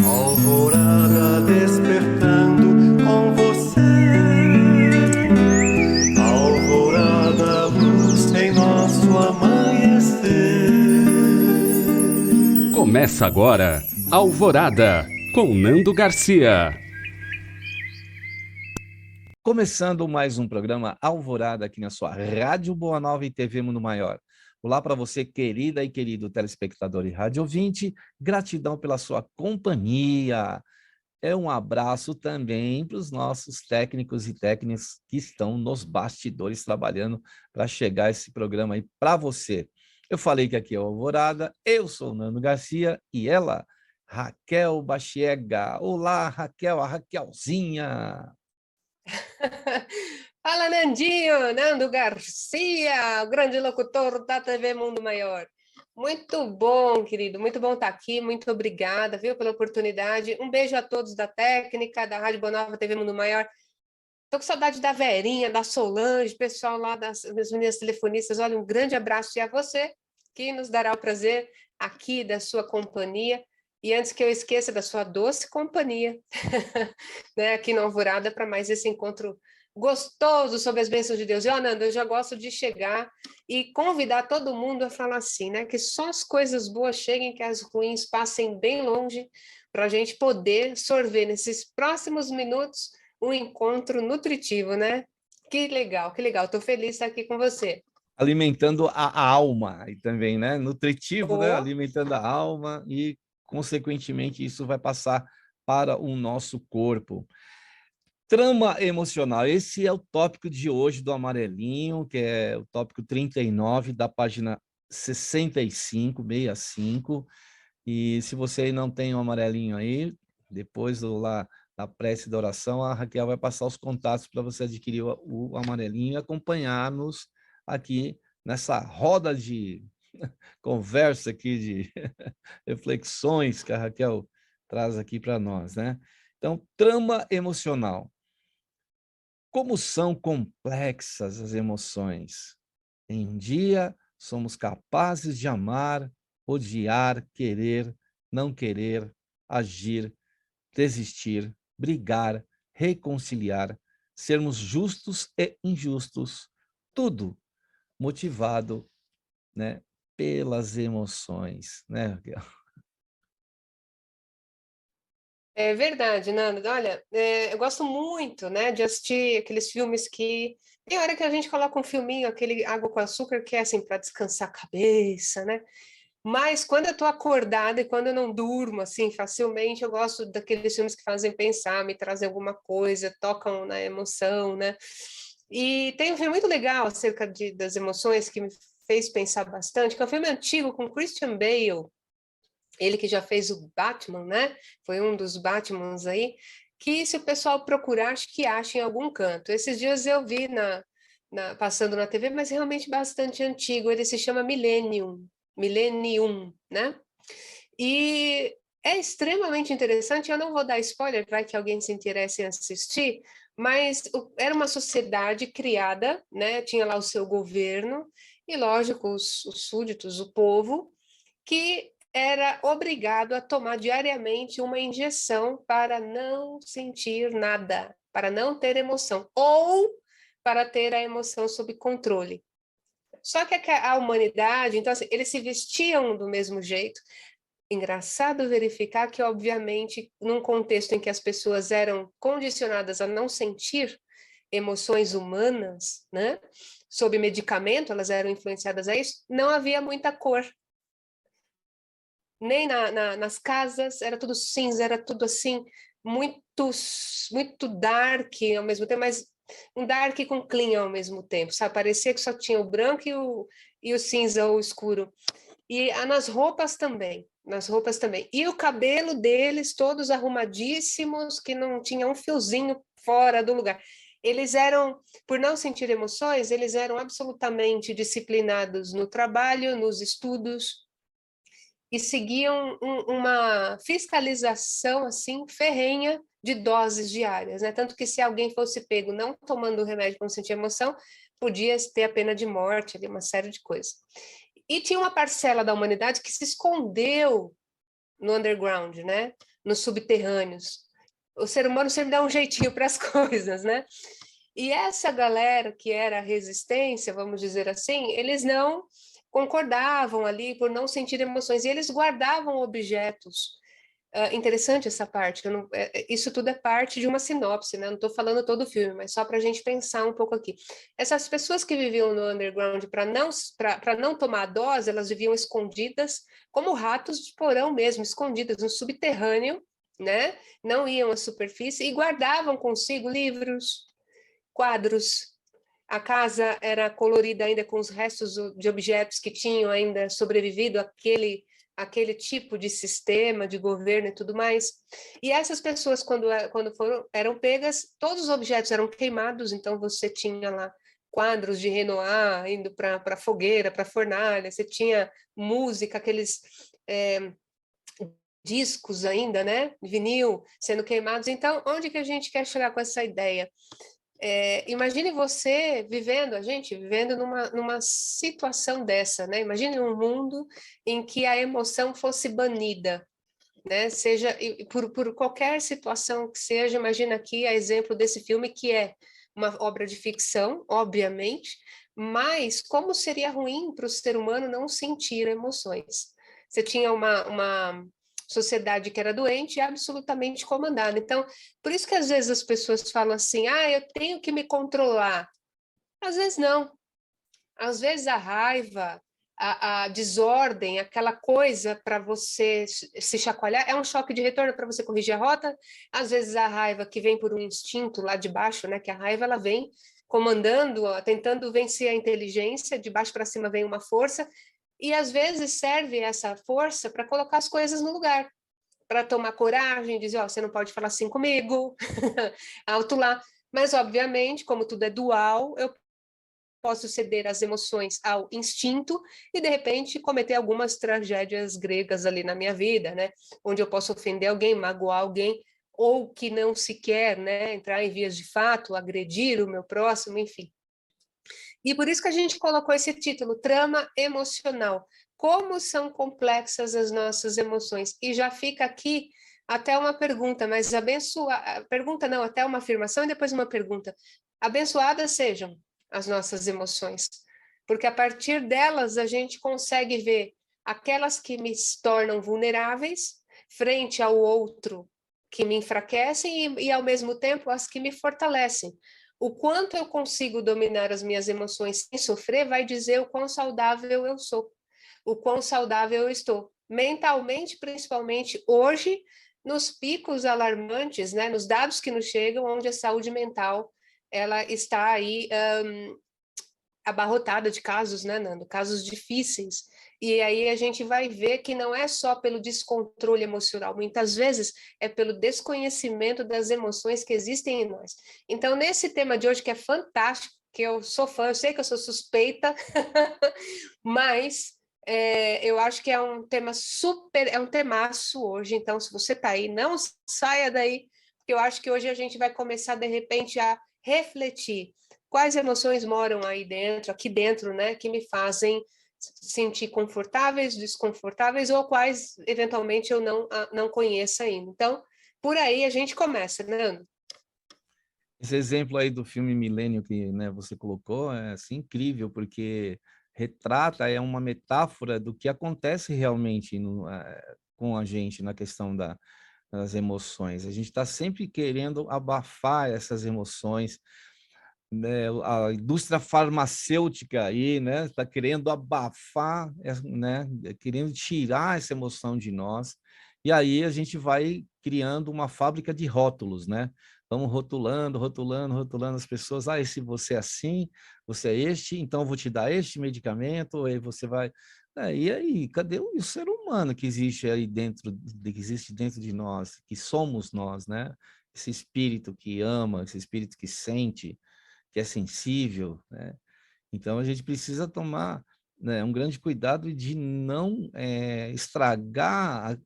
Alvorada despertando com você. Alvorada, luz em nosso amanhecer. Começa agora, Alvorada, com Nando Garcia. Começando mais um programa Alvorada aqui na sua Rádio Boa Nova e TV Mundo Maior. Olá para você, querida e querido telespectador e rádio ouvinte, gratidão pela sua companhia. Um abraço também para os nossos técnicos e técnicas que estão nos bastidores trabalhando para chegar esse programa aí para você. Eu falei que aqui é o Alvorada, eu sou o Nando Garcia e ela, Raquel Bachiega. Olá, Raquel, a Raquelzinha. Fala, Nandinho, Nando Garcia, o grande locutor da TV Mundo Maior. Muito bom, querido, muito bom estar aqui, muito obrigada, viu, pela oportunidade. Um beijo a todos da técnica, da Rádio Boa Nova, TV Mundo Maior. Tô com saudade da Verinha, da Solange, pessoal lá das meninas telefonistas. Olha, um grande abraço e a você, que nos dará o prazer aqui da sua companhia. E antes que eu esqueça da sua doce companhia, né, aqui na Alvorada, para mais esse encontro gostoso sobre as bênçãos de Deus. E, Nando, eu já gosto de chegar e convidar todo mundo a falar assim, né? Que só as coisas boas cheguem, que as ruins passem bem longe, para a gente poder sorver nesses próximos minutos um encontro nutritivo, né? Que legal, que legal. Estou feliz de estar aqui com você. Alimentando a alma e também, né? Nutritivo, né? Oh. Alimentando a alma e, consequentemente, isso vai passar para o nosso corpo. Trama emocional. Esse é o tópico de hoje do Amarelinho, que é o tópico 39 da página 65. E se você não tem o Amarelinho aí, depois lá na prece da oração, a Raquel vai passar os contatos para você adquirir o Amarelinho e acompanhar-nos aqui nessa roda de conversa aqui, de reflexões que a Raquel traz aqui para nós, né? Então, trama emocional. Como são complexas as emoções. Em um dia, somos capazes de amar, odiar, querer, não querer, agir, desistir, brigar, reconciliar, sermos justos e injustos, tudo motivado, né, pelas emoções, né, Raquel? É verdade, Nando. Olha, eu gosto muito, né, de assistir aqueles filmes que tem hora que a gente coloca um filminho, aquele Água com Açúcar, que é assim para descansar a cabeça, né? Mas quando eu estou acordada e quando eu não durmo assim facilmente, eu gosto daqueles filmes que fazem pensar, me trazem alguma coisa, tocam na emoção, né? E tem um filme muito legal acerca das emoções que me fez pensar bastante, que é um filme antigo com Christian Bale. Ele que já fez o Batman, né? Foi um dos Batmans aí, que se o pessoal procurar, acho que acha em algum canto. Esses dias eu vi passando na TV, mas realmente bastante antigo. Ele se chama Millennium, né? E é extremamente interessante. Eu não vou dar spoiler, vai que alguém se interesse em assistir, mas era uma sociedade criada, né? Tinha lá o seu governo, e lógico, os súditos, o povo, que era obrigado a tomar diariamente uma injeção para não sentir nada, para não ter emoção, ou para ter a emoção sob controle. Só que a humanidade, então, assim, eles se vestiam do mesmo jeito. Engraçado verificar que, obviamente, num contexto em que as pessoas eram condicionadas a não sentir emoções humanas, né? Sob medicamento, elas eram influenciadas a isso, não havia muita cor. Nem nas casas, era tudo cinza, era tudo assim, muito dark ao mesmo tempo, mas um dark com clean ao mesmo tempo, sabe? Parecia que só tinha o branco e o cinza ou o escuro. E nas roupas também, nas roupas também. E o cabelo deles, todos arrumadíssimos, que não tinha um fiozinho fora do lugar. Eles eram, por não sentir emoções, eles eram absolutamente disciplinados no trabalho, nos estudos, e seguiam uma fiscalização assim ferrenha de doses diárias, né? Tanto que se alguém fosse pego não tomando o remédio para não sentir emoção, podia ter a pena de morte, ali, uma série de coisas. E tinha uma parcela da humanidade que se escondeu no underground, né? nos subterrâneos. O ser humano sempre dá um jeitinho para as coisas, né? E essa galera que era a resistência, vamos dizer assim, eles não concordavam ali por não sentir emoções, e eles guardavam objetos. Interessante essa parte, isso tudo é parte de uma sinopse, né? Não estou falando todo o filme, mas só para a gente pensar um pouco aqui. Essas pessoas que viviam no underground para não tomar a dose, elas viviam escondidas, como ratos de porão mesmo, escondidas no subterrâneo, né? Não iam à superfície e guardavam consigo livros, quadros. A casa era colorida ainda com os restos de objetos que tinham ainda sobrevivido àquele tipo de sistema de governo e tudo mais. E essas pessoas, quando eram pegas, todos os objetos eram queimados, então você tinha lá quadros de Renoir indo para a fogueira, para a fornalha, você tinha música, aqueles discos ainda, né, vinil, sendo queimados. Então, onde que a gente quer chegar com essa ideia? Imagine você vivendo, a gente vivendo numa situação dessa, né? Imagine um mundo em que a emoção fosse banida, né? Seja por qualquer situação que seja. Imagina aqui a exemplo desse filme, que é uma obra de ficção, obviamente, mas como seria ruim para o ser humano não sentir emoções? Você tinha uma sociedade que era doente e absolutamente comandada. Então, por isso que às vezes as pessoas falam assim, eu tenho que me controlar. Às vezes não. Às vezes a raiva, a desordem, aquela coisa para você se chacoalhar, é um choque de retorno para você corrigir a rota. Às vezes a raiva que vem por um instinto lá de baixo, né, que a raiva ela vem comandando, tentando vencer a inteligência, de baixo para cima vem uma força, e às vezes serve essa força para colocar as coisas no lugar, para tomar coragem, dizer, você não pode falar assim comigo, alto lá. Mas, obviamente, como tudo é dual, eu posso ceder as emoções ao instinto e, de repente, cometer algumas tragédias gregas ali na minha vida, né? Onde eu posso ofender alguém, magoar alguém, ou que não se quer, né? Entrar em vias de fato, agredir o meu próximo, enfim. E por isso que a gente colocou esse título, Trama Emocional. Como são complexas as nossas emoções. E já fica aqui até uma pergunta, mas pergunta não, até uma afirmação e depois uma pergunta. Abençoadas sejam as nossas emoções, porque a partir delas a gente consegue ver aquelas que me tornam vulneráveis frente ao outro que me enfraquecem e ao mesmo tempo as que me fortalecem. O quanto eu consigo dominar as minhas emoções sem sofrer vai dizer o quão saudável eu sou, o quão saudável eu estou. Mentalmente, principalmente hoje, nos picos alarmantes, né, nos dados que nos chegam, onde a saúde mental ela está aí abarrotada de casos, né, Nando? Casos difíceis. E aí a gente vai ver que não é só pelo descontrole emocional, muitas vezes é pelo desconhecimento das emoções que existem em nós. Então, nesse tema de hoje, que é fantástico, que eu sou fã, eu sei que eu sou suspeita, mas eu acho que é um tema é um temaço hoje. Então, se você está aí, não saia daí, porque eu acho que hoje a gente vai começar, de repente, a refletir quais emoções moram aí dentro, aqui dentro, né, que me fazem sentir confortáveis, desconfortáveis, ou quais, eventualmente, eu não conheço ainda. Então, por aí a gente começa, né? Esse exemplo aí do filme Milênio que, né, você colocou é assim, incrível, porque retrata, é uma metáfora do que acontece realmente com a gente na questão das emoções. A gente está sempre querendo abafar essas emoções, né? A indústria farmacêutica aí, né, está querendo abafar, né, querendo tirar essa emoção de nós. E aí a gente vai criando uma fábrica de rótulos, né? Vamos rotulando, rotulando, rotulando as pessoas. Se você é assim, você é este, então eu vou te dar este medicamento, aí você vai. E aí, cadê o ser humano que existe aí dentro, que existe dentro de nós, que somos nós, né? Esse espírito que ama, esse espírito que sente, que é sensível, né? Então a gente precisa tomar, né, um grande cuidado de não estragar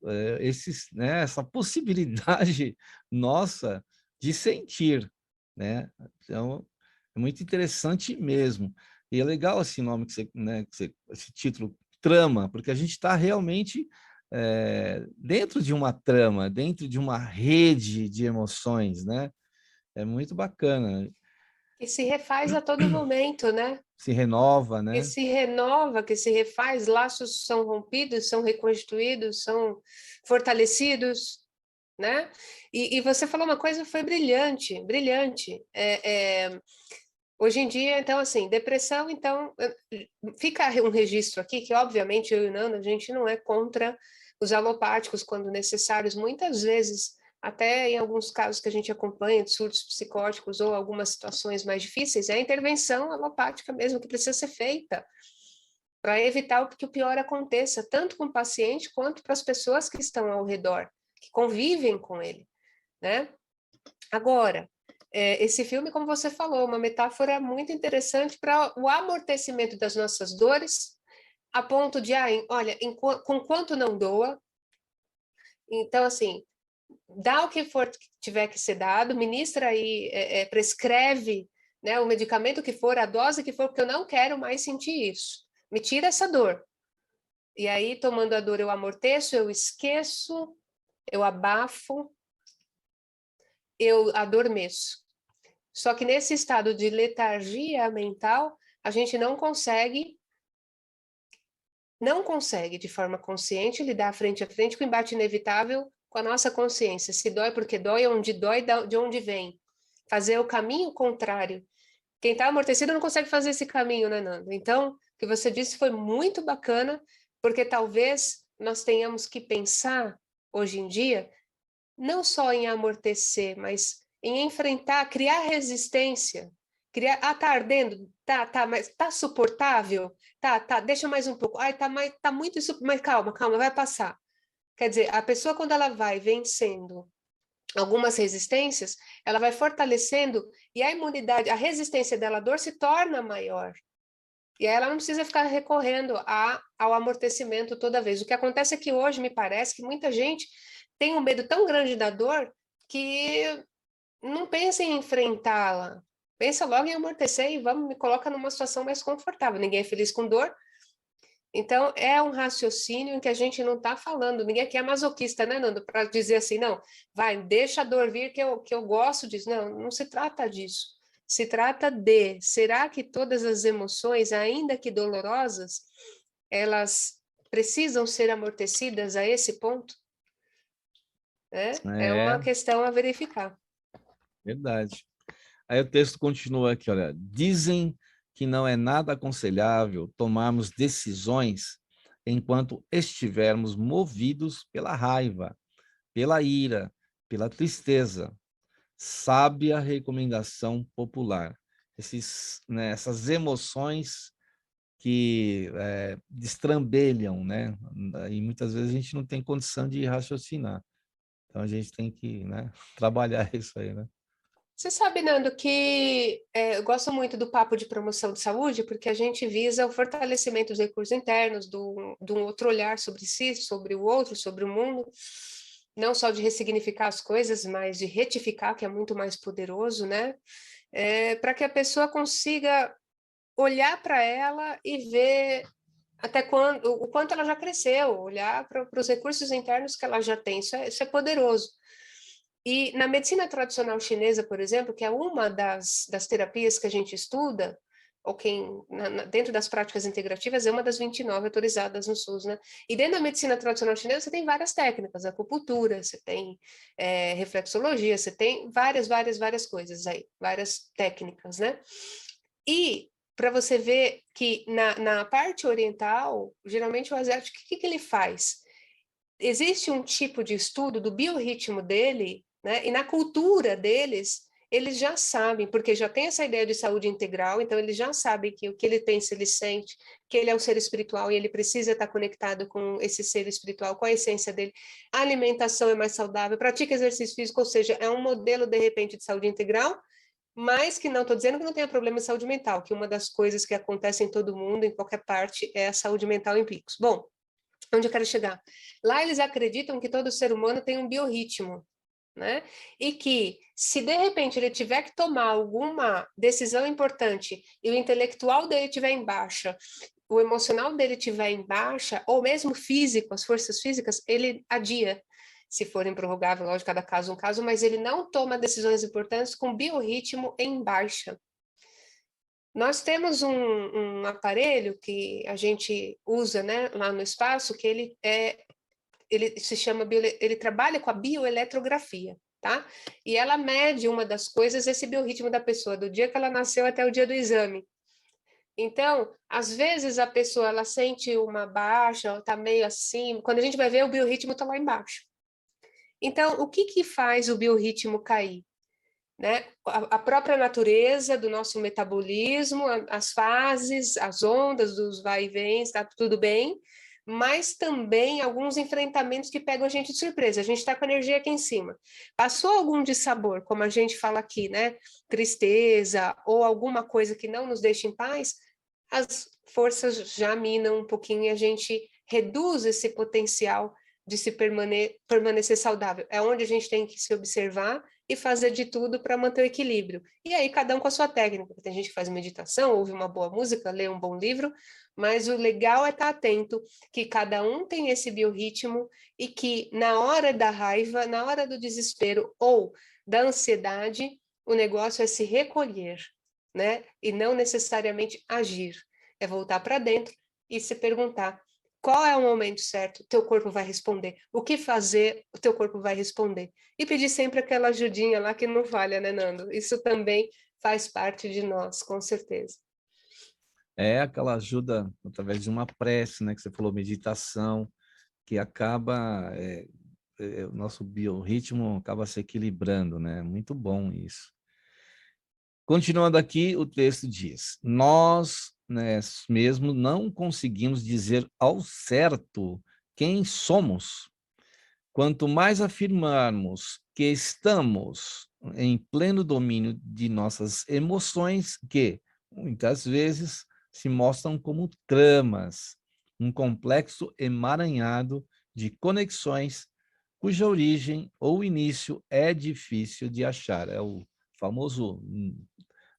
né, essa possibilidade nossa de sentir, né? Então é muito interessante mesmo. E é legal esse nome que você, né, esse título, Trama, porque a gente está realmente dentro de uma trama, dentro de uma rede de emoções, né? É muito bacana. Que se refaz a todo momento, né? Se renova, Que né? se renova, que se refaz, laços são rompidos, são reconstituídos, são fortalecidos, né? E você falou uma coisa que foi brilhante, brilhante. Hoje em dia, então, assim, depressão, então, fica um registro aqui que, obviamente, eu e o Nando, a gente não é contra os alopáticos quando necessários, muitas vezes, até em alguns casos que a gente acompanha, de surtos psicóticos ou algumas situações mais difíceis, é a intervenção alopática mesmo que precisa ser feita para evitar que o pior aconteça, tanto com o paciente quanto para as pessoas que estão ao redor, que convivem com ele, né? Agora, esse filme, como você falou, uma metáfora muito interessante para o amortecimento das nossas dores, a ponto de, olha, com quanto não doa, então, assim, dá o que for tiver que ser dado, ministra aí, prescreve, né, o medicamento que for, a dose que for, porque eu não quero mais sentir isso. Me tira essa dor. E aí, tomando a dor, eu amorteço, eu esqueço, eu abafo, eu adormeço. Só que nesse estado de letargia mental, a gente não consegue de forma consciente lidar frente a frente com o embate inevitável com a nossa consciência. Se dói porque dói, de onde vem. Fazer o caminho contrário. Quem está amortecido não consegue fazer esse caminho, né, Nando? Então, o que você disse foi muito bacana, porque talvez nós tenhamos que pensar, hoje em dia, não só em amortecer, mas em enfrentar, criar resistência, criar, tá ardendo, tá, mas tá suportável, tá, deixa mais um pouco, ai, tá muito isso, mas calma, vai passar. Quer dizer, a pessoa quando ela vai vencendo algumas resistências, ela vai fortalecendo e a imunidade, a resistência dela à dor se torna maior. E aí ela não precisa ficar recorrendo ao amortecimento toda vez. O que acontece é que hoje me parece que muita gente tem um medo tão grande da dor que não pensa em enfrentá-la. Pensa logo em amortecer e me coloca numa situação mais confortável. Ninguém é feliz com dor. Então, é um raciocínio em que a gente não está falando. Ninguém aqui é masoquista, né, Nando? Para dizer assim, não, vai, deixa a dor vir que eu gosto disso. Não, não se trata disso. Se trata de, será que todas as emoções, ainda que dolorosas, elas precisam ser amortecidas a esse ponto? É uma É, questão a verificar. verdade. Aí o texto continua aqui, olha. Dizem que não é nada aconselhável tomarmos decisões enquanto estivermos movidos pela raiva, pela ira, pela tristeza. Sábia recomendação popular. Essas emoções que destrambelham, né? E muitas vezes a gente não tem condição de raciocinar. Então a gente tem que, né, trabalhar isso aí, né? Você sabe, Nando, que eu gosto muito do papo de promoção de saúde, porque a gente visa o fortalecimento dos recursos internos, de um outro olhar sobre si, sobre o outro, sobre o mundo, não só de ressignificar as coisas, mas de retificar, que é muito mais poderoso, né? Para que a pessoa consiga olhar para ela e ver até o quanto ela já cresceu, olhar para os recursos internos que ela já tem, isso é poderoso. E na medicina tradicional chinesa, por exemplo, que é uma das terapias que a gente estuda, ou dentro das práticas integrativas, é uma das 29 autorizadas no SUS, né? E dentro da medicina tradicional chinesa, você tem várias técnicas, acupuntura, você tem reflexologia, você tem várias coisas aí, várias técnicas, né? E para você ver que na parte oriental, geralmente o asiático, o que ele faz? Existe um tipo de estudo do biorritmo dele, né? E na cultura deles, eles já sabem, porque já tem essa ideia de saúde integral, então eles já sabem que o que ele pensa, ele sente, que ele é um ser espiritual e ele precisa estar conectado com esse ser espiritual, com a essência dele. A alimentação é mais saudável, pratica exercício físico, ou seja, é um modelo, de repente, de saúde integral, mas que não estou dizendo que não tenha problema de saúde mental, que uma das coisas que acontece em todo mundo, em qualquer parte, é a saúde mental em picos. Bom, onde eu quero chegar? Lá eles acreditam que todo ser humano tem um biorritmo, né? E que se de repente ele tiver que tomar alguma decisão importante e o intelectual dele estiver em baixa o emocional dele estiver em baixa, ou mesmo físico, as forças físicas, ele adia, se for improrrogável, lógico, cada caso um caso, mas ele não toma decisões importantes com biorritmo em baixa. Nós temos um aparelho que a gente usa, né, lá no espaço, que ele se chama, ele trabalha com a bioeletrografia, tá? E ela mede uma das coisas, esse biorritmo da pessoa, do dia que ela nasceu até o dia do exame. Então, às vezes a pessoa ela sente uma baixa, está meio assim, quando a gente vai ver o biorritmo está lá embaixo. Então, o que que faz o biorritmo cair? Né? A própria natureza do nosso metabolismo, as fases, as ondas dos vai e vem, está tudo bem, mas também alguns enfrentamentos que pegam a gente de surpresa. A gente está com a energia aqui em cima. Passou algum dissabor, como a gente fala aqui, né? Tristeza ou alguma coisa que não nos deixa em paz, as forças já minam um pouquinho e a gente reduz esse potencial de se permanecer saudável. É onde a gente tem que se observar e fazer de tudo para manter o equilíbrio. E aí, cada um com a sua técnica. Tem gente que faz meditação, ouve uma boa música, lê um bom livro, mas o legal é estar atento que cada um tem esse biorritmo e que na hora da raiva, na hora do desespero ou da ansiedade, o negócio é se recolher, né? E não necessariamente agir. É voltar para dentro e se perguntar: qual é o momento certo? Teu corpo vai responder. O que fazer? O teu corpo vai responder. E pedir sempre aquela ajudinha lá que não falha, né, Nando? Isso também faz parte de nós, com certeza. É aquela ajuda através de uma prece, né? Que você falou, meditação, que acaba, o nosso biorritmo acaba se equilibrando, né? Muito bom isso. Continuando aqui, o texto diz: nós, né, mesmo não conseguimos dizer ao certo quem somos. Quanto mais afirmarmos que estamos em pleno domínio de nossas emoções, que muitas vezes se mostram como tramas, um complexo emaranhado de conexões cuja origem ou início é difícil de achar. É o famoso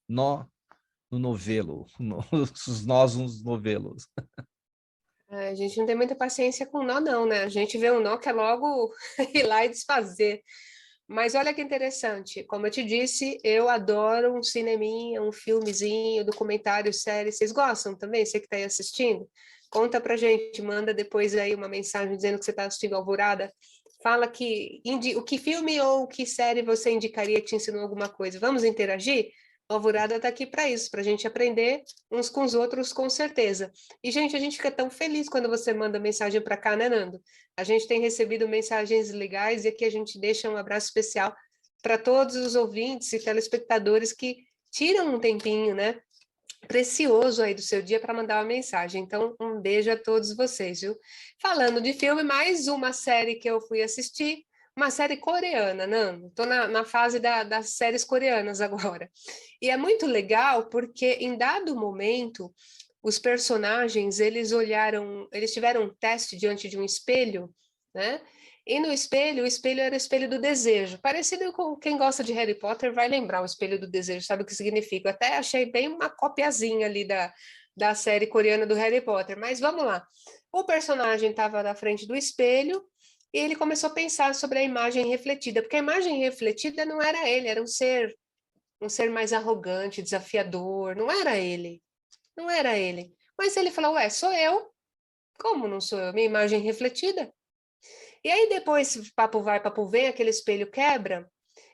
nó no novelo, os nós nos novelos. A gente não tem muita paciência com nó, não, né? A gente vê um nó que é logo ir lá e desfazer. Mas olha que interessante, como eu te disse, eu adoro um cineminha, um filmezinho, documentário, série. Vocês gostam também? Você que está aí assistindo? Conta pra gente, manda depois aí uma mensagem dizendo que você está assistindo Alvorada. Fala o que filme ou que série você indicaria que te ensinou alguma coisa. Vamos interagir? A Alvorada está aqui para isso, para a gente aprender uns com os outros, com certeza. E, gente, a gente fica tão feliz quando você manda mensagem para cá, né, Nando? A gente tem recebido mensagens legais e aqui a gente deixa um abraço especial para todos os ouvintes e telespectadores que tiram um tempinho, né, precioso aí do seu dia para mandar uma mensagem. Então, um beijo a todos vocês, viu? Falando de filme, mais uma série que eu fui assistir, uma série coreana, Nando. Estou na fase das séries coreanas agora. E é muito legal porque em dado momento os personagens, eles tiveram um teste diante de um espelho, né? E no espelho, o espelho era o espelho do desejo. Parecido com quem gosta de Harry Potter vai lembrar o espelho do desejo, sabe o que significa. Eu até achei bem uma copiazinha ali da série coreana do Harry Potter. Mas vamos lá. O personagem estava na frente do espelho e ele começou a pensar sobre a imagem refletida, porque a imagem refletida não era ele, era um ser mais arrogante, desafiador, não era ele. Não era ele. Mas ele falou: ué, sou eu. Como não sou eu? Minha imagem refletida. E aí depois, papo vai, papo vem, aquele espelho quebra,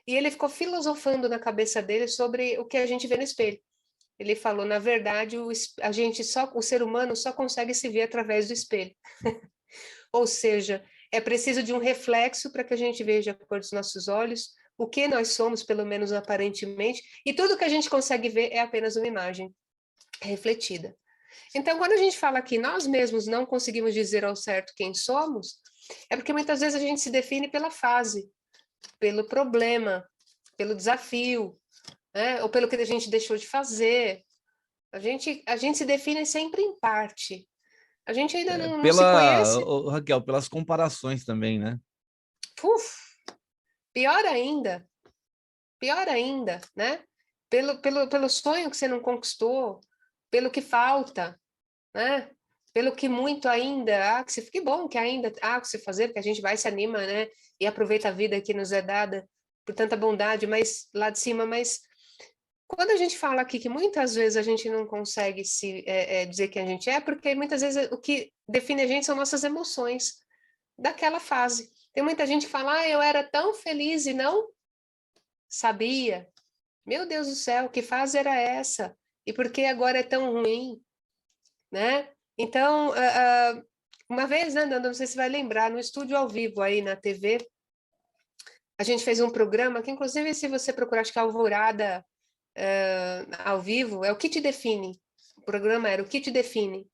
e ele ficou filosofando na cabeça dele sobre o que a gente vê no espelho. Ele falou: na verdade, o ser humano só consegue se ver através do espelho. Ou seja, é preciso de um reflexo para que a gente veja a cor dos nossos olhos, o que nós somos, pelo menos aparentemente, e tudo que a gente consegue ver é apenas uma imagem refletida. Então, quando a gente fala que nós mesmos não conseguimos dizer ao certo quem somos, é porque muitas vezes a gente se define pela fase, pelo problema, pelo desafio, né? Ou pelo que a gente deixou de fazer. A gente se define sempre em parte. A gente ainda não se conhece. Raquel, pelas comparações também, né? Uf, pior ainda, né? Pelo sonho que você não conquistou, pelo que falta, né? Pelo que muito ainda há que se que bom que ainda há que se fazer, porque a gente vai se anima, né? E aproveita a vida que nos é dada por tanta bondade, mas lá de cima, mas quando a gente fala aqui que muitas vezes a gente não consegue se dizer quem a gente é, porque muitas vezes o que define a gente são nossas emoções daquela fase. Tem muita gente que fala, eu era tão feliz e não sabia. Meu Deus do céu, que fase era essa? E por que agora é tão ruim, né? Então, uma vez, né, Nanda, não sei se vai lembrar, no estúdio ao vivo aí na TV, a gente fez um programa que, inclusive, se você procurar, acho que é Alvorada ao vivo, é o que te define. O programa era o que te define.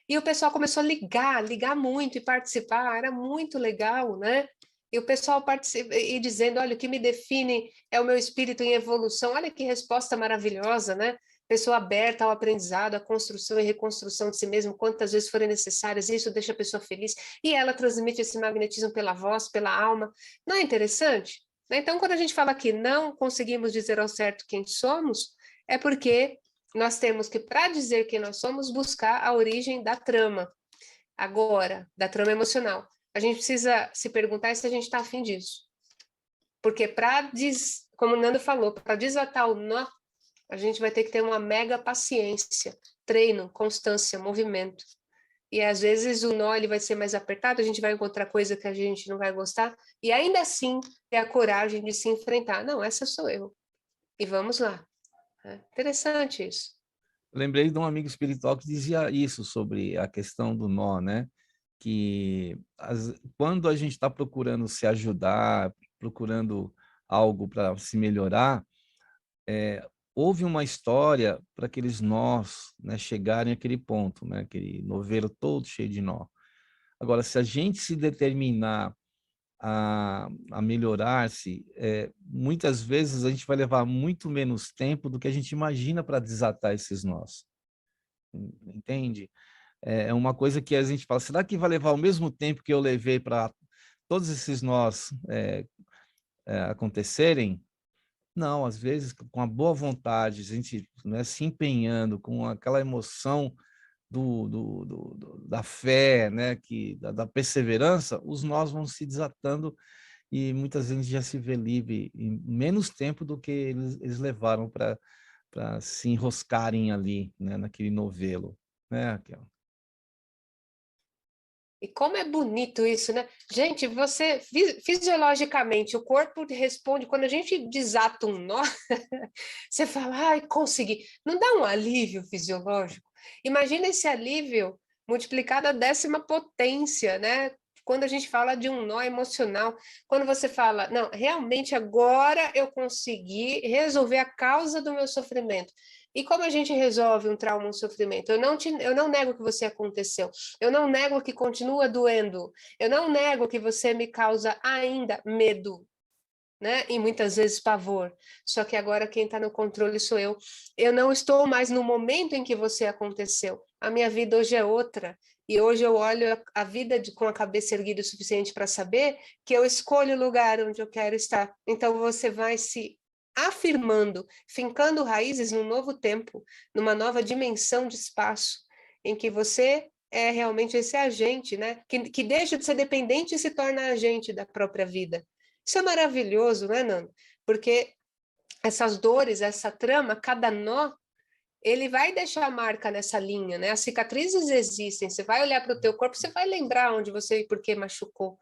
E o pessoal começou a ligar muito e participar, era muito legal, né? E o pessoal participa e dizendo, olha, o que me define é o meu espírito em evolução. Olha que resposta maravilhosa, né? Pessoa aberta ao aprendizado, à construção e reconstrução de si mesmo, quantas vezes forem necessárias, isso deixa a pessoa feliz. E ela transmite esse magnetismo pela voz, pela alma. Não é interessante? Então, quando a gente fala que não conseguimos dizer ao certo quem somos, é porque nós temos que, para dizer quem nós somos, buscar a origem da trama. Agora, da trama emocional. A gente precisa se perguntar se a gente está afim disso. Porque como o Nando falou, para desatar o nó, a gente vai ter que ter uma mega paciência, treino, constância, movimento. E às vezes o nó ele vai ser mais apertado, a gente vai encontrar coisa que a gente não vai gostar, e ainda assim ter a coragem de se enfrentar. Não, essa sou eu. E vamos lá. É interessante isso. Lembrei de um amigo espiritual que dizia isso sobre a questão do nó, né? Que quando a gente está procurando se ajudar, procurando algo para se melhorar, houve uma história para aqueles nós, né, chegarem àquele ponto, né? Aquele novelo todo cheio de nó. Agora, se a gente se determinar a melhorar-se, muitas vezes a gente vai levar muito menos tempo do que a gente imagina para desatar esses nós. Entende? É uma coisa que a gente fala, será que vai levar o mesmo tempo que eu levei para todos esses nós acontecerem? Não, às vezes, com a boa vontade, a gente, né, se empenhando, com aquela emoção da fé, né, da perseverança, os nós vão se desatando e muitas vezes já se vê livre em menos tempo do que eles levaram para se enroscarem ali, né, naquele novelo, né, Raquel? E como é bonito isso, né? Gente, você, fisiologicamente, o corpo responde, quando a gente desata um nó, você fala, ai, consegui. Não dá um alívio fisiológico? Imagina esse alívio multiplicado à 10ª potência, né? Quando a gente fala de um nó emocional, quando você fala, não, realmente agora eu consegui resolver a causa do meu sofrimento. E como a gente resolve um trauma, um sofrimento? Eu não nego que você aconteceu. Eu não nego que continua doendo. Eu não nego que você me causa ainda medo, né? E muitas vezes pavor. Só que agora quem está no controle sou eu. Eu não estou mais no momento em que você aconteceu. A minha vida hoje é outra. E hoje eu olho a vida com a cabeça erguida o suficiente para saber que eu escolho o lugar onde eu quero estar. Então você vai se afirmando, fincando raízes num novo tempo, numa nova dimensão de espaço, em que você é realmente esse agente, né? Que deixa de ser dependente e se torna agente da própria vida. Isso é maravilhoso, né, Nando? Porque essas dores, essa trama, cada nó, ele vai deixar marca nessa linha, né? As cicatrizes existem, você vai olhar para o teu corpo, você vai lembrar onde você e por que machucou.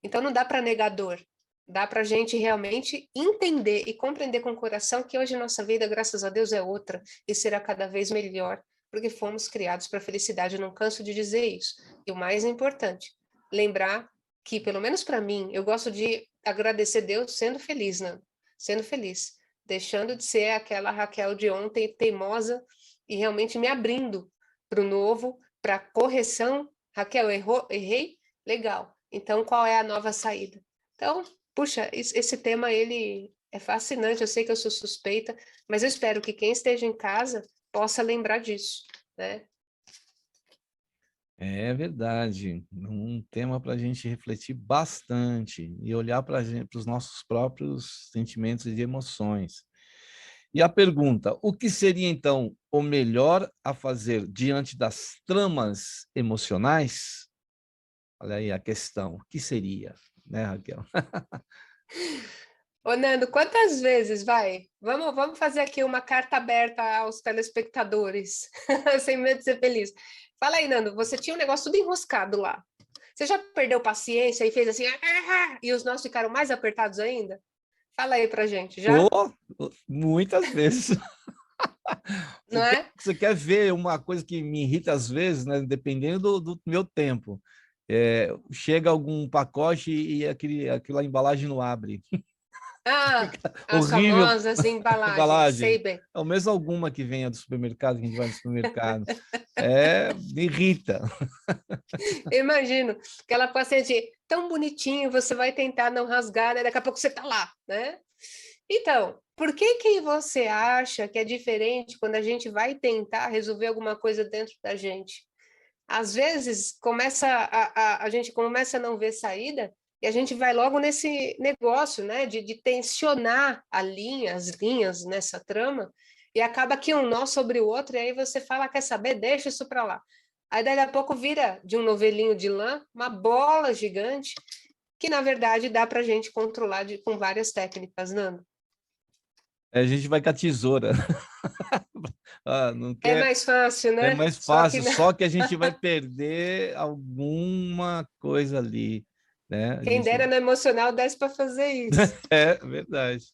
Então não dá para negar dor. Dá para a gente realmente entender e compreender com o coração que hoje nossa vida, graças a Deus, é outra e será cada vez melhor, porque fomos criados para a felicidade. Eu não canso de dizer isso. E o mais importante, lembrar que, pelo menos para mim, eu gosto de agradecer Deus sendo feliz, né? Sendo feliz, deixando de ser aquela Raquel de ontem, teimosa, e realmente me abrindo para o novo, para correção. Raquel, errei? Legal. Então, qual é a nova saída? Então, puxa, esse tema, ele é fascinante, eu sei que eu sou suspeita, mas eu espero que quem esteja em casa possa lembrar disso, né? É verdade, um tema para a gente refletir bastante e olhar para os nossos próprios sentimentos e emoções. E a pergunta, o que seria então o melhor a fazer diante das tramas emocionais? Olha aí a questão, o que seria, né, Raquel? Ô, Nando, quantas vezes vai? Vamos fazer aqui uma carta aberta aos telespectadores, sem medo de ser feliz. Fala aí, Nando, você tinha um negócio tudo enroscado lá. Você já perdeu paciência e fez assim, e os nossos ficaram mais apertados ainda? Fala aí pra gente, já? Oh, muitas vezes. Não é? Você quer ver uma coisa que me irrita às vezes, né? Dependendo do meu tempo. Chega algum pacote e aquela embalagem não abre. Ah, as Horrível famosas embalagens, sei embalagem. bem. Ao menos alguma que venha do supermercado, que a gente vai no supermercado. Me irrita. Imagino, aquela paciente tão bonitinho, você vai tentar não rasgar, né? Daqui a pouco você tá lá, né? Então, por que que você acha que é diferente quando a gente vai tentar resolver alguma coisa dentro da gente? Às vezes, a gente começa a não ver saída e a gente vai logo nesse negócio, né? De tensionar as linhas nessa trama e acaba que um nó sobre o outro e aí você fala, quer saber? Deixa isso para lá. Aí, daqui a pouco, vira de um novelinho de lã, uma bola gigante, que, na verdade, dá para a gente controlar com várias técnicas, Nando. A gente vai com a tesoura. Não É quer. mais fácil, É né? mais Só que fácil, não. só que a gente vai perder alguma coisa ali, né? A Quem gente... dera no emocional desse para fazer isso. É verdade.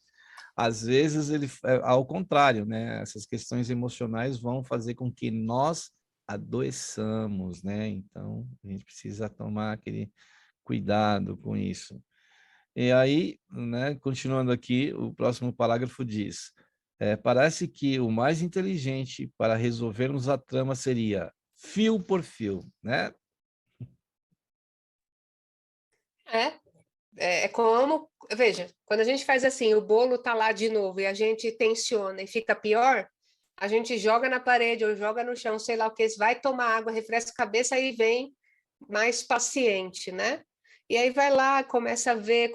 Às vezes ele ao contrário, né? Essas questões emocionais vão fazer com que nós adoeçamos, né? Então a gente precisa tomar aquele cuidado com isso. E aí, né, continuando aqui, o próximo parágrafo diz: parece que o mais inteligente para resolvermos a trama seria fio por fio, né? É como, veja, quando a gente faz assim, o bolo tá lá de novo e a gente tensiona e fica pior, a gente joga na parede ou joga no chão, sei lá o que, vai tomar água, refresca a cabeça e vem mais paciente, né? E aí vai lá, começa a ver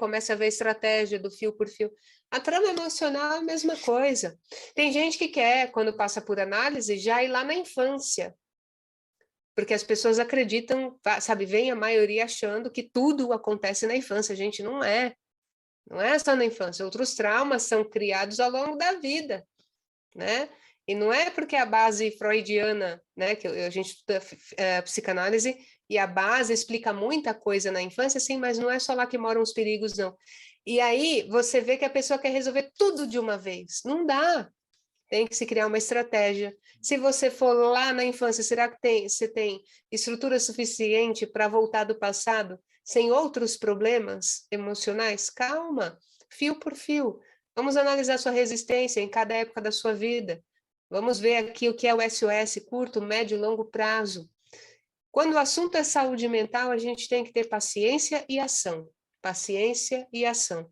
estratégia do fio por fio. A trama emocional é a mesma coisa. Tem gente que quer, quando passa por análise, já ir lá na infância, porque as pessoas acreditam, sabe, vem a maioria achando que tudo acontece na infância. Gente, não é só na infância. Outros traumas são criados ao longo da vida, né? E não é porque a base freudiana, né, que a gente estuda psicanálise, e a base explica muita coisa na infância, sim, mas não é só lá que moram os perigos, não. E aí você vê que a pessoa quer resolver tudo de uma vez. Não dá. Tem que se criar uma estratégia. Se você for lá na infância, será que você tem estrutura suficiente para voltar do passado sem outros problemas emocionais? Calma, fio por fio. Vamos analisar sua resistência em cada época da sua vida. Vamos ver aqui o que é o SOS, curto, médio e longo prazo. Quando o assunto é saúde mental, a gente tem que ter paciência e ação. Paciência e ação,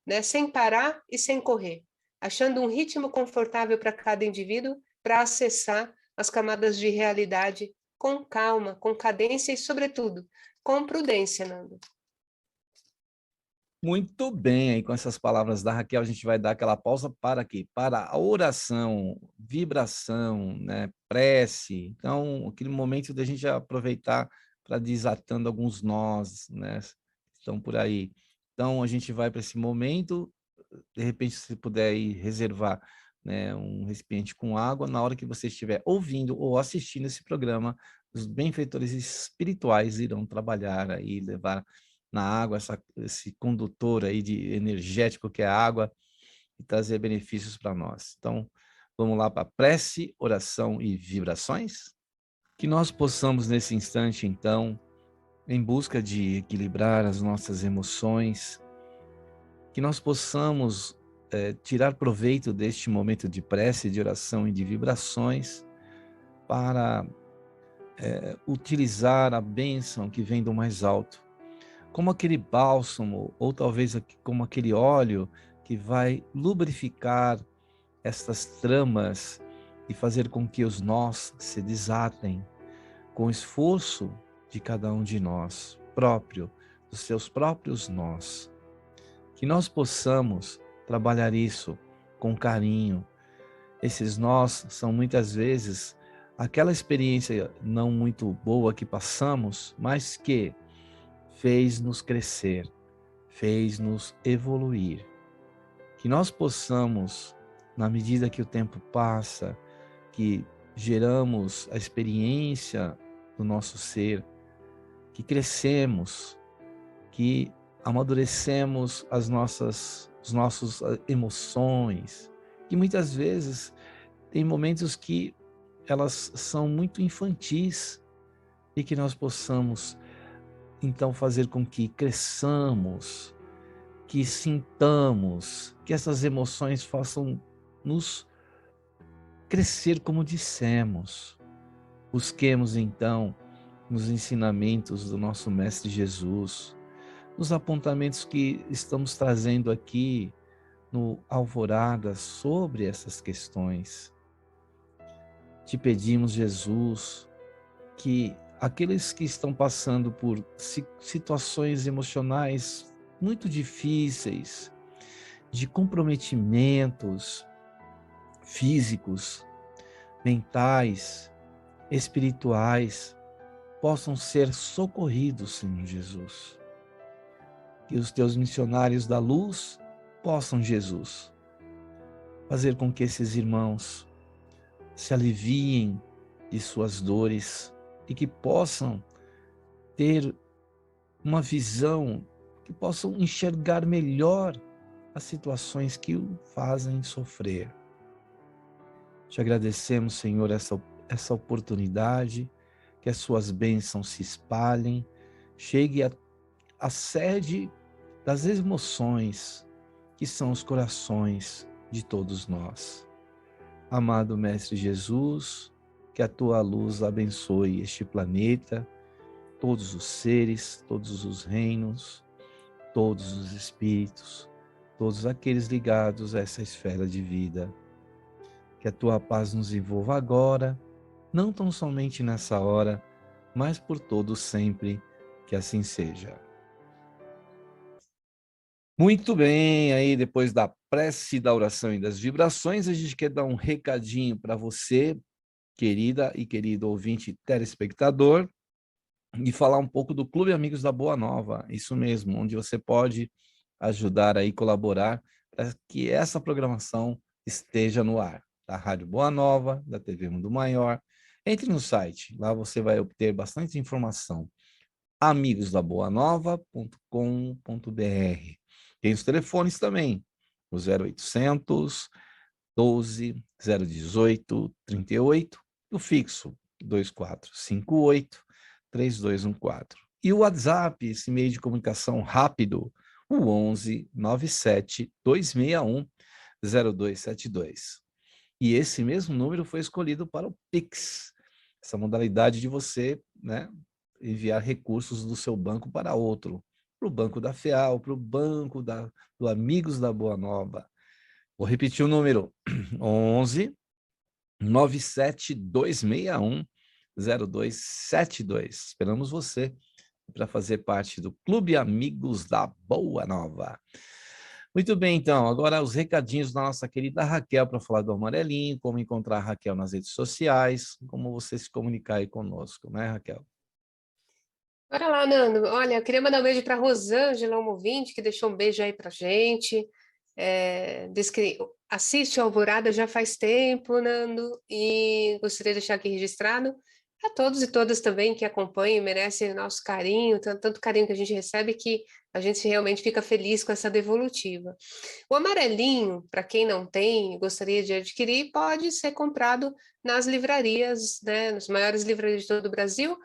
né? Sem parar e sem correr, achando um ritmo confortável para cada indivíduo para acessar as camadas de realidade com calma, com cadência e, sobretudo, com prudência, Nando. Muito bem, aí com essas palavras da Raquel, a gente vai dar aquela pausa para quê? Para a oração, vibração, né? Prece. Então, aquele momento da gente aproveitar para desatando alguns nós, né? Estão por aí. Então, a gente vai para esse momento, de repente, se puder ir reservar, né, um recipiente com água, na hora que você estiver ouvindo ou assistindo esse programa, os benfeitores espirituais irão trabalhar aí, levar na água esse condutor aí de energético que é a água e trazer benefícios para nós. Então, vamos lá para prece, oração e vibrações? Que nós possamos nesse instante, então, em busca de equilibrar as nossas emoções, que nós possamos tirar proveito deste momento de prece, de oração e de vibrações para utilizar a bênção que vem do mais alto, como aquele bálsamo, ou talvez como aquele óleo que vai lubrificar estas tramas e fazer com que os nós se desatem com o esforço de cada um de nós, próprio, dos seus próprios nós. Que nós possamos trabalhar isso com carinho, Esses nós são muitas vezes aquela experiência não muito boa que passamos, mas que fez-nos crescer, fez-nos evoluir. Que nós possamos, na medida que o tempo passa, que geramos a experiência do nosso ser, que crescemos, que amadurecemos as nossas emoções, que muitas vezes tem momentos que elas são muito infantis e que nós possamos então fazer com que cresçamos, que sintamos, que essas emoções façam nos crescer como dissemos. Busquemos então nos ensinamentos do nosso Mestre Jesus, nos apontamentos que estamos trazendo aqui no Alvorada sobre essas questões. Te pedimos, Jesus, que aqueles que estão passando por situações emocionais muito difíceis, de comprometimentos físicos, mentais, espirituais, possam ser socorridos, Senhor Jesus. Que os teus missionários da luz possam, Jesus, fazer com que esses irmãos se aliviem de suas dores e que possam ter uma visão, que possam enxergar melhor as situações que o fazem sofrer. Te agradecemos, Senhor, essa oportunidade, que as suas bênçãos se espalhem, chegue à sede das emoções, que são os corações de todos nós. Amado Mestre Jesus, que a tua luz abençoe este planeta, todos os seres, todos os reinos, todos os espíritos, todos aqueles ligados a essa esfera de vida. Que a tua paz nos envolva agora, não tão somente nessa hora, mas por todo sempre, que assim seja. Muito bem, aí depois da prece, da oração e das vibrações, a gente quer dar um recadinho para você, querida e querido ouvinte telespectador, e falar um pouco do Clube Amigos da Boa Nova, isso mesmo, onde você pode ajudar aí, colaborar para que essa programação esteja no ar, da Rádio Boa Nova, da TV Mundo Maior. Entre no site, lá você vai obter bastante informação, amigosdaboanova.com.br. Tem os telefones também, o 0800 12 018 38, o fixo 2458 3214. E o WhatsApp, esse meio de comunicação rápido, o 11 97 261 0272. E esse mesmo número foi escolhido para o Pix, essa modalidade de você, né, enviar recursos do seu banco para outro, para o Banco da FEAL, para o Banco do Amigos da Boa Nova. Vou repetir o número, 11 97 261 0272. Esperamos você para fazer parte do Clube Amigos da Boa Nova. Muito bem, então, agora os recadinhos da nossa querida Raquel para falar do Amarelinho, como encontrar a Raquel nas redes sociais, como você se comunicar aí conosco, né, Raquel? Bora lá, Nando. Olha, eu queria mandar um beijo para Rosângela, uma ouvinte, que deixou um beijo aí para gente. Diz que assiste a Alvorada já faz tempo, Nando, e gostaria de deixar aqui registrado a todos e todas também que acompanham, merecem o nosso carinho, tanto carinho que a gente recebe que a gente realmente fica feliz com essa devolutiva. O amarelinho, para quem não tem e gostaria de adquirir, pode ser comprado nas livrarias, né, nas maiores livrarias de todo o Brasil,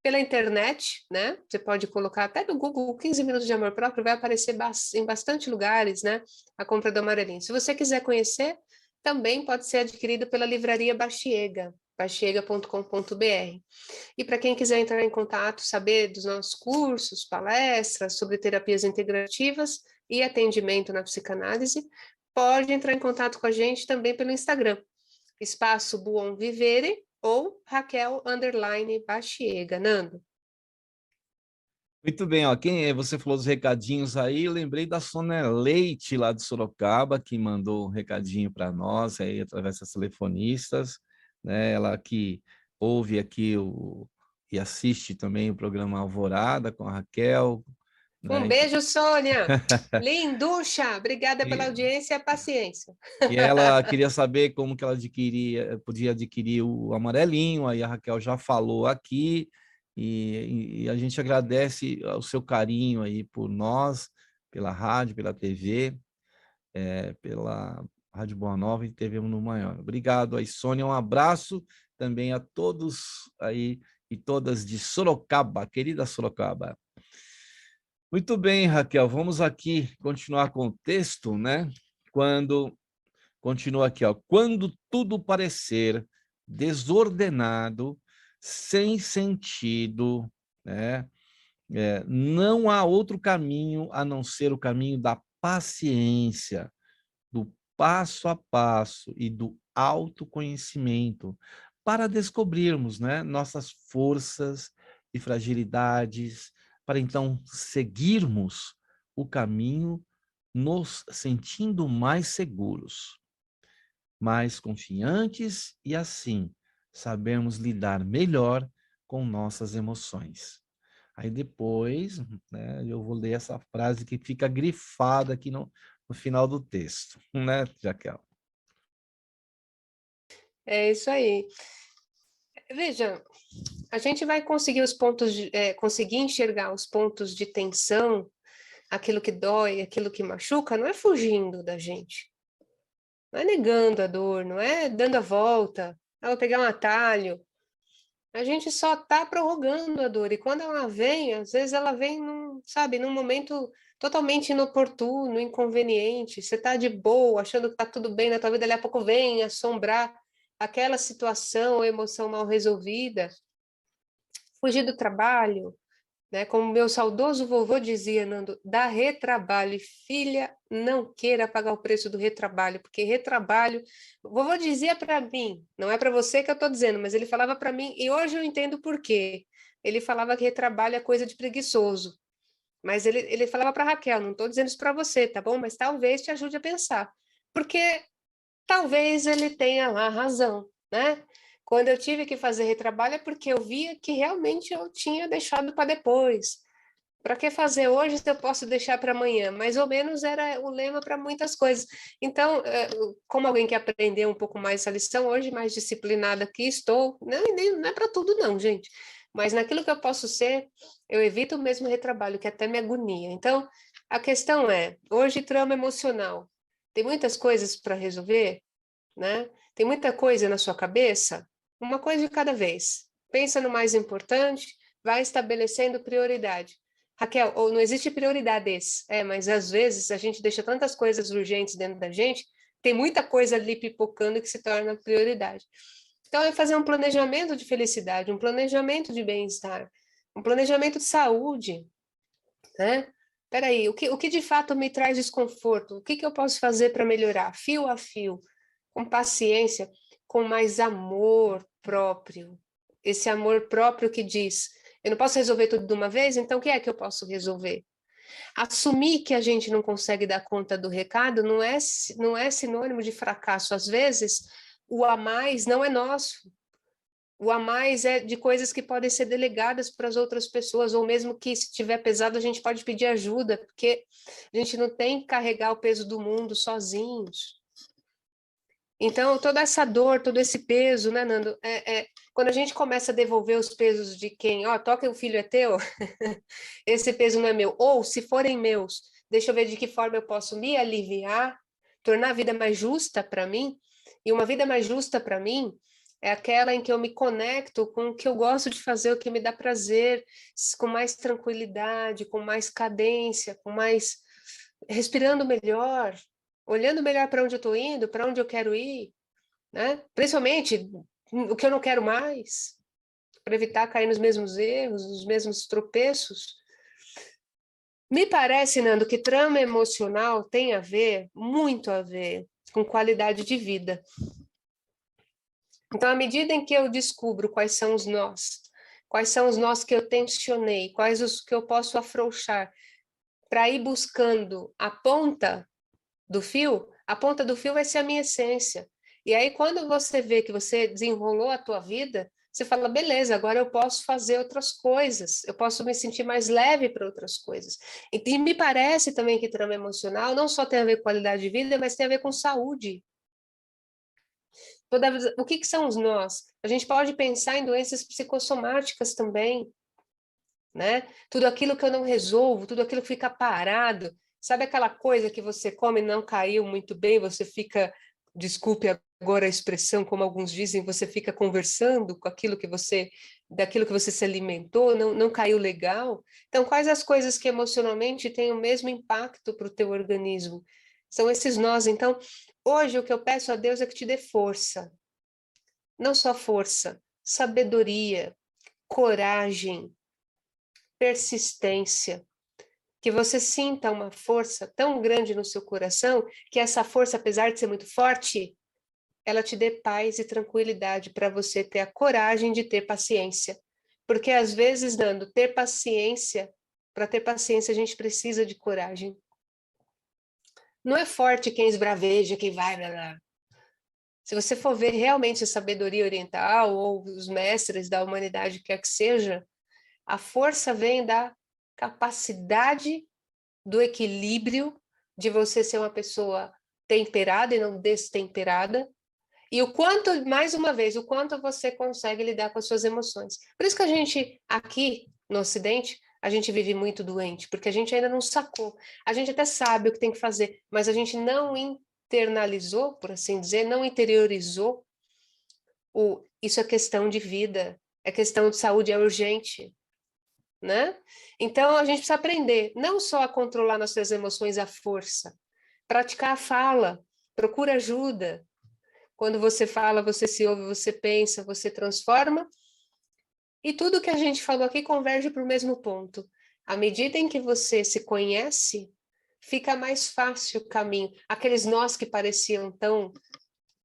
pela internet, né? Você pode colocar até no Google 15 minutos de amor próprio, vai aparecer em bastante lugares, né? A compra do amarelinho. Se você quiser conhecer, também pode ser adquirido pela livraria Baxiega, baxiega.com.br. E para quem quiser entrar em contato, saber dos nossos cursos, palestras sobre terapias integrativas e atendimento na psicanálise, pode entrar em contato com a gente também pelo Instagram, Espaço Buon Vivere ou Raquel _Baxiega. Nando. Muito bem, ó. Você falou dos recadinhos aí, eu lembrei da Sônia Leite, lá de Sorocaba, que mandou um recadinho para nós aí através das telefonistas, né? Ela que ouve aqui e assiste também o programa Alvorada com a Raquel, Um né? beijo, Sônia. Linducha, obrigada pela E, audiência e a paciência. e ela queria saber como que ela podia adquirir o amarelinho, aí a Raquel já falou aqui, e a gente agradece o seu carinho aí por nós, pela rádio, pela TV, pela Rádio Boa Nova e TV no Maior. Obrigado aí, Sônia, um abraço também a todos aí e todas de Sorocaba, querida Sorocaba. Muito bem, Raquel, vamos aqui continuar com o texto, né? Continua aqui, ó. Quando tudo parecer desordenado, sem sentido, né? Não há outro caminho a não ser o caminho da paciência, do passo a passo e do autoconhecimento, para descobrirmos, né, nossas forças e fragilidades, para então seguirmos o caminho, nos sentindo mais seguros, mais confiantes e assim sabermos lidar melhor com nossas emoções. Aí depois, né, eu vou ler essa frase que fica grifada aqui no final do texto, né, Jaquel? É isso aí. Veja, a gente vai conseguir conseguir enxergar os pontos de tensão, aquilo que dói, aquilo que machuca, não é fugindo da gente, não é negando a dor, não é dando a volta, vou pegar um atalho. A gente só está prorrogando a dor, e quando ela vem, às vezes ela vem num momento totalmente inoportuno, inconveniente. Você está de boa, achando que está tudo bem na tua vida, daqui a pouco vem assombrar aquela situação ou emoção mal resolvida. Fugir do trabalho, né? Como meu saudoso vovô dizia, Nando, dá retrabalho. E filha, não queira pagar o preço do retrabalho, porque retrabalho, o vovô dizia para mim, não é para você que eu estou dizendo, mas ele falava para mim, e hoje eu entendo por quê. Ele falava que retrabalho é coisa de preguiçoso, mas ele falava para Raquel, não estou dizendo isso para você, tá bom? Mas talvez te ajude a pensar, porque talvez ele tenha lá razão, né? Quando eu tive que fazer retrabalho é porque eu via que realmente eu tinha deixado para depois. Para que fazer hoje se eu posso deixar para amanhã? Mais ou menos era o lema para muitas coisas. Então, como alguém que aprendeu um pouco mais essa lição, hoje mais disciplinada que estou, não é para tudo não, gente. Mas naquilo que eu posso ser, eu evito o mesmo retrabalho, que até me agonia. Então, a questão é, hoje trama emocional. Tem muitas coisas para resolver, né? Tem muita coisa na sua cabeça, uma coisa de cada vez. Pensa no mais importante, vai estabelecendo prioridade. Raquel, ou não existe prioridades, mas às vezes a gente deixa tantas coisas urgentes dentro da gente, tem muita coisa ali pipocando que se torna prioridade. Então, é fazer um planejamento de felicidade, um planejamento de bem-estar, um planejamento de saúde, né? Peraí, o que de fato me traz desconforto? O que eu posso fazer para melhorar? Fio a fio, com paciência, com mais amor próprio. Esse amor próprio que diz: eu não posso resolver tudo de uma vez, então o que é que eu posso resolver? Assumir que a gente não consegue dar conta do recado não é sinônimo de fracasso. Às vezes, o a mais não é nosso. O a mais é de coisas que podem ser delegadas para as outras pessoas, ou mesmo que, se tiver pesado, a gente pode pedir ajuda, porque a gente não tem que carregar o peso do mundo sozinhos. Então, toda essa dor, todo esse peso, né, Nando? Quando a gente começa a devolver os pesos de quem, toca o filho é teu, esse peso não é meu. Ou, se forem meus, deixa eu ver de que forma eu posso me aliviar, tornar a vida mais justa para mim. E uma vida mais justa para mim é aquela em que eu me conecto com o que eu gosto de fazer, o que me dá prazer, com mais tranquilidade, com mais cadência, com mais respirando melhor, olhando melhor para onde eu estou indo, para onde eu quero ir, né? Principalmente o que eu não quero mais, para evitar cair nos mesmos erros, nos mesmos tropeços. Me parece, Nando, que trama emocional tem a ver, muito a ver, com qualidade de vida. Então, à medida em que eu descubro quais são os nós, Quais são os nós que eu tensionei? Quais os que eu posso afrouxar? Para ir buscando a ponta do fio, a ponta do fio vai ser a minha essência. E aí, quando você vê que você desenrolou a tua vida, você fala, beleza, agora eu posso fazer outras coisas, eu posso me sentir mais leve para outras coisas. E me parece também que trauma emocional não só tem a ver com qualidade de vida, mas tem a ver com saúde. O que são os nós? A gente pode pensar em doenças psicossomáticas também, né? Tudo aquilo que eu não resolvo, tudo aquilo que fica parado. Sabe aquela coisa que você come e não caiu muito bem, você fica, desculpe agora a expressão, como alguns dizem, você fica conversando com daquilo que você se alimentou, não caiu legal. Então, quais as coisas que emocionalmente têm o mesmo impacto para o teu organismo? São esses nós. Então, hoje o que eu peço a Deus é que te dê força. Não só força, sabedoria, coragem, persistência. Que você sinta uma força tão grande no seu coração, que essa força, apesar de ser muito forte, ela te dê paz e tranquilidade para você ter a coragem de ter paciência. Porque às vezes, Nando, para ter paciência a gente precisa de coragem. Não é forte quem esbraveja, quem vai, blá, blá. Se você for ver realmente a sabedoria oriental ou os mestres da humanidade, quer que seja, a força vem da capacidade do equilíbrio, de você ser uma pessoa temperada e não destemperada, e o quanto, mais uma vez, o quanto você consegue lidar com as suas emoções. Por isso que a gente, aqui no Ocidente, a gente vive muito doente, porque a gente ainda não sacou. A gente até sabe o que tem que fazer, mas a gente não internalizou, por assim dizer, não interiorizou isso é questão de vida, é questão de saúde, é urgente. Né? Então, a gente precisa aprender não só a controlar nossas emoções à força, praticar a fala, procura ajuda. Quando você fala, você se ouve, você pensa, você transforma. E tudo que a gente falou aqui converge para o mesmo ponto. À medida em que você se conhece, fica mais fácil o caminho. Aqueles nós que pareciam tão,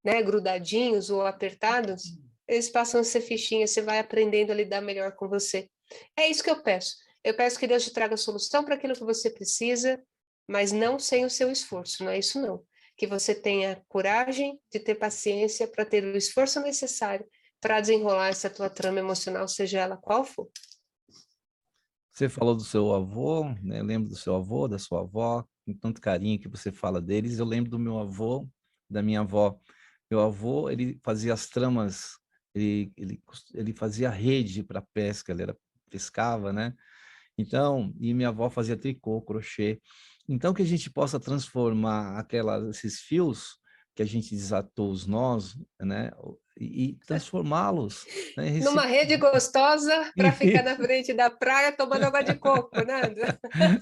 né, grudadinhos ou apertados, eles passam a ser fichinhas, você vai aprendendo a lidar melhor com você. É isso que eu peço. Eu peço que Deus te traga solução para aquilo que você precisa, mas não sem o seu esforço, não é isso não. Que você tenha coragem de ter paciência para ter o esforço necessário para desenrolar essa tua trama emocional, seja ela qual for. Você falou do seu avô, né? Eu lembro do seu avô, da sua avó, com tanto carinho que você fala deles. Eu lembro do meu avô, da minha avó. Meu avô, ele fazia as tramas, ele fazia rede para pesca, pescava, né? Então, e minha avó fazia tricô, crochê. Então, que a gente possa transformar esses fios que a gente desatou os nós, né? E transformá-los, né? Numa rede gostosa para ficar na frente da praia tomando água de coco, né?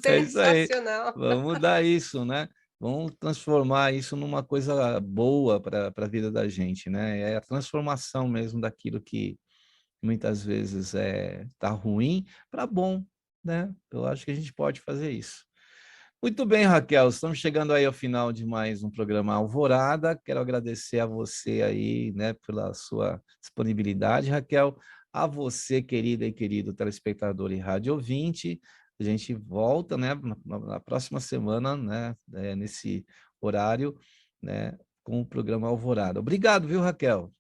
É isso aí. Sensacional. Vamos mudar isso, né? Vamos transformar isso numa coisa boa para a vida da gente, né? É a transformação mesmo daquilo que muitas vezes tá ruim para bom, né? Eu acho que a gente pode fazer isso. Muito bem, Raquel, estamos chegando aí ao final de mais um programa Alvorada. Quero agradecer a você aí, né, pela sua disponibilidade, Raquel. A você, querida e querido telespectador e rádio ouvinte. A gente volta, né, na próxima semana, né, nesse horário, né, com o programa Alvorada. Obrigado, viu, Raquel?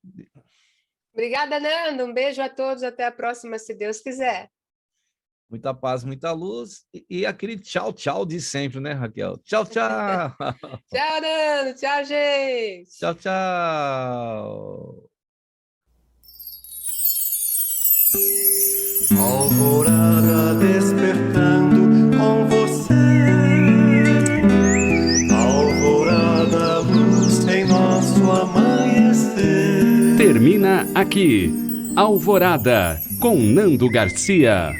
Obrigada, Nando. Um beijo a todos. Até a próxima, se Deus quiser. Muita paz, muita luz e aquele tchau, tchau de sempre, né, Raquel? Tchau, tchau! Tchau, Nando! Tchau, gente! Tchau, tchau! Alvorada despertando com você. Alvorada, luz em nosso amanhecer. Termina aqui, Alvorada, com Nando Garcia.